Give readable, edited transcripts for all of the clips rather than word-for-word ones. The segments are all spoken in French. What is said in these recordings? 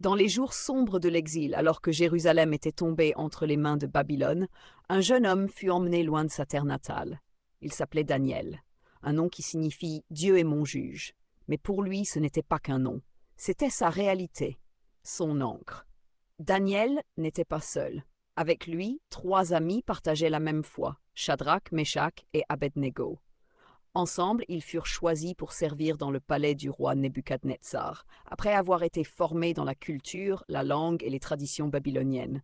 Dans les jours sombres de l'exil, alors que Jérusalem était tombée entre les mains de Babylone, un jeune homme fut emmené loin de sa terre natale. Il s'appelait Daniel, un nom qui signifie Dieu est mon juge. Mais pour lui, ce n'était pas qu'un nom. C'était sa réalité, son encre. Daniel n'était pas seul. Avec lui, trois amis partageaient la même foi, Shadrach, Meshach et Abednego. Ensemble, ils furent choisis pour servir dans le palais du roi Nebuchadnezzar, après avoir été formés dans la culture, la langue et les traditions babyloniennes.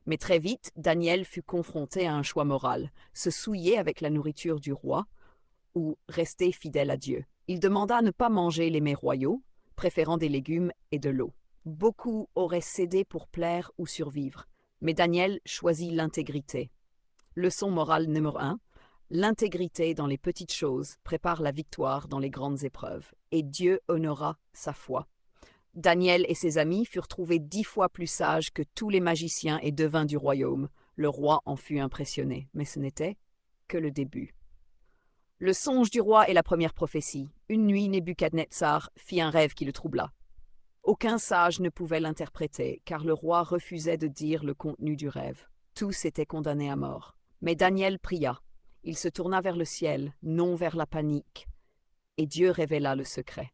Mais très vite, Daniel fut confronté à un choix moral, se souiller avec la nourriture du roi ou rester fidèle à Dieu. Il demanda à ne pas manger les mets royaux, préférant des légumes et de l'eau. Beaucoup auraient cédé pour plaire ou survivre, mais Daniel choisit l'intégrité. Leçon morale numéro 1. L'intégrité dans les petites choses prépare la victoire dans les grandes épreuves, et Dieu honora sa foi. Daniel et ses amis furent trouvés 10 fois plus sages que tous les magiciens et devins du royaume. Le roi en fut impressionné, mais ce n'était que le début. Le songe du roi est la première prophétie. Une nuit, Nebuchadnezzar fit un rêve qui le troubla. Aucun sage ne pouvait l'interpréter, car le roi refusait de dire le contenu du rêve. Tous étaient condamnés à mort. Mais Daniel pria. Il se tourna vers le ciel, non vers la panique, et Dieu révéla le secret.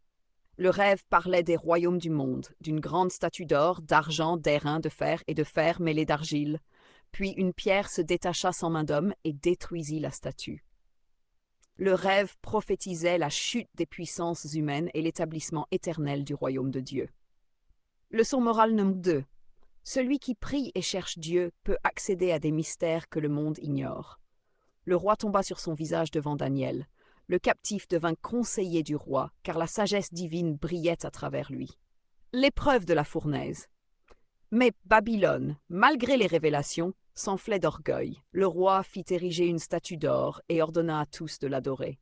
Le rêve parlait des royaumes du monde, d'une grande statue d'or, d'argent, d'airain, de fer mêlés d'argile. Puis une pierre se détacha sans main d'homme et détruisit la statue. Le rêve prophétisait la chute des puissances humaines et l'établissement éternel du royaume de Dieu. Leçon morale numéro 2. Celui qui prie et cherche Dieu peut accéder à des mystères que le monde ignore. Le roi tomba sur son visage devant Daniel. Le captif devint conseiller du roi, car la sagesse divine brillait à travers lui. L'épreuve de la fournaise. Mais Babylone, malgré les révélations, s'enflait d'orgueil. Le roi fit ériger une statue d'or et ordonna à tous de l'adorer.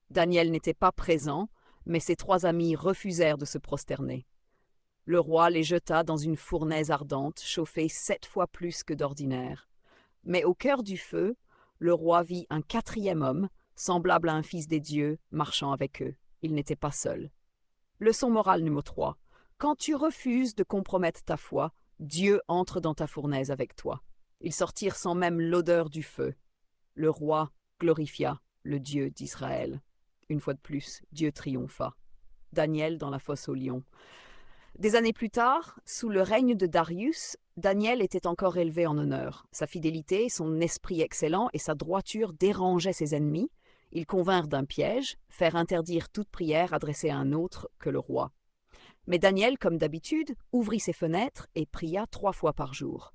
Daniel n'était pas présent, mais ses trois amis refusèrent de se prosterner. Le roi les jeta dans une fournaise ardente, chauffée 7 fois plus que d'ordinaire. Mais au cœur du feu, le roi vit un quatrième homme, semblable à un fils des dieux, marchant avec eux. Il n'était pas seul. Leçon morale numéro 3. Quand tu refuses de compromettre ta foi, Dieu entre dans ta fournaise avec toi. Ils sortirent sans même l'odeur du feu. Le roi glorifia le Dieu d'Israël. Une fois de plus, Dieu triompha. Daniel dans la fosse aux lions. Des années plus tard, sous le règne de Darius, Daniel était encore élevé en honneur. Sa fidélité, son esprit excellent et sa droiture dérangeaient ses ennemis. Ils convinrent d'un piège, faire interdire toute prière adressée à un autre que le roi. Mais Daniel, comme d'habitude, ouvrit ses fenêtres et pria 3 fois par jour.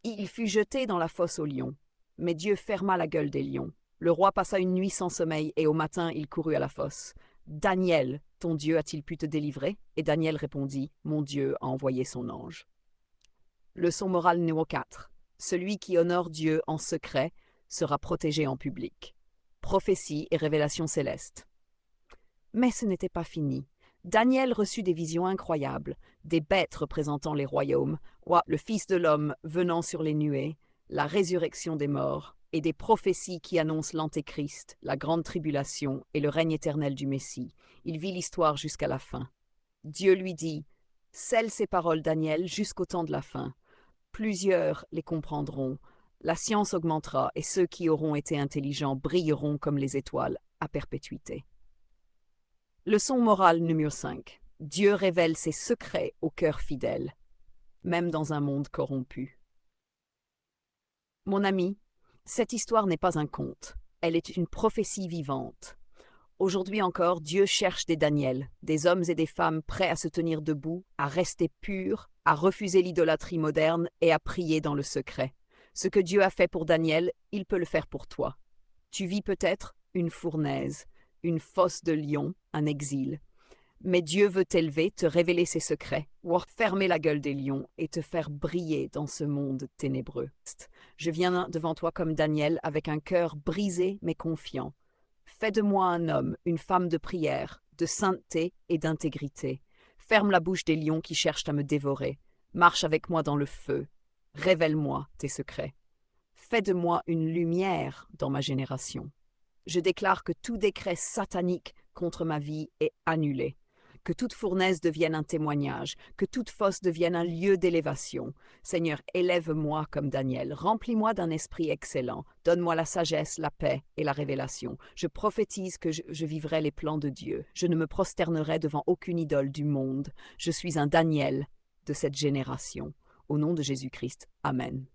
Il fut jeté dans la fosse aux lions. Mais Dieu ferma la gueule des lions. Le roi passa une nuit sans sommeil et au matin il courut à la fosse. Daniel, ton Dieu a-t-il pu te délivrer? Et Daniel répondit, mon Dieu a envoyé son ange. Leçon morale numéro 4. Celui qui honore Dieu en secret sera protégé en public. Prophétie et révélation céleste. Mais ce n'était pas fini. Daniel reçut des visions incroyables, des bêtes représentant les royaumes, le Fils de l'homme venant sur les nuées, la résurrection des morts, et des prophéties qui annoncent l'Antéchrist, la grande tribulation et le règne éternel du Messie. Il vit l'histoire jusqu'à la fin. Dieu lui dit, « Scelle ces paroles, Daniel, jusqu'au temps de la fin. Plusieurs les comprendront. La science augmentera et ceux qui auront été intelligents brilleront comme les étoiles à perpétuité. » Leçon morale numéro 5. Dieu révèle ses secrets au cœur fidèle, même dans un monde corrompu. Mon ami, cette histoire n'est pas un conte, elle est une prophétie vivante. Aujourd'hui encore, Dieu cherche des Daniel, des hommes et des femmes prêts à se tenir debout, à rester purs, à refuser l'idolâtrie moderne et à prier dans le secret. Ce que Dieu a fait pour Daniel, il peut le faire pour toi. Tu vis peut-être une fournaise, une fosse de lions, un exil. Mais Dieu veut t'élever, te révéler ses secrets, ou fermer la gueule des lions et te faire briller dans ce monde ténébreux. Je viens devant toi comme Daniel, avec un cœur brisé mais confiant. Fais de moi un homme, une femme de prière, de sainteté et d'intégrité. Ferme la bouche des lions qui cherchent à me dévorer. Marche avec moi dans le feu. Révèle-moi tes secrets. Fais de moi une lumière dans ma génération. Je déclare que tout décret satanique contre ma vie est annulé. Que toute fournaise devienne un témoignage, que toute fosse devienne un lieu d'élévation. Seigneur, élève-moi comme Daniel, remplis-moi d'un esprit excellent, donne-moi la sagesse, la paix et la révélation. Je prophétise que je vivrai les plans de Dieu. Je ne me prosternerai devant aucune idole du monde. Je suis un Daniel de cette génération. Au nom de Jésus-Christ. Amen.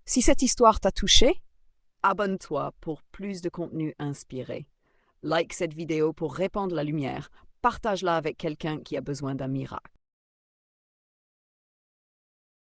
Si cette histoire t'a touché, abonne-toi pour plus de contenu inspiré. Like cette vidéo pour répandre la lumière. Partage-la avec quelqu'un qui a besoin d'un miracle.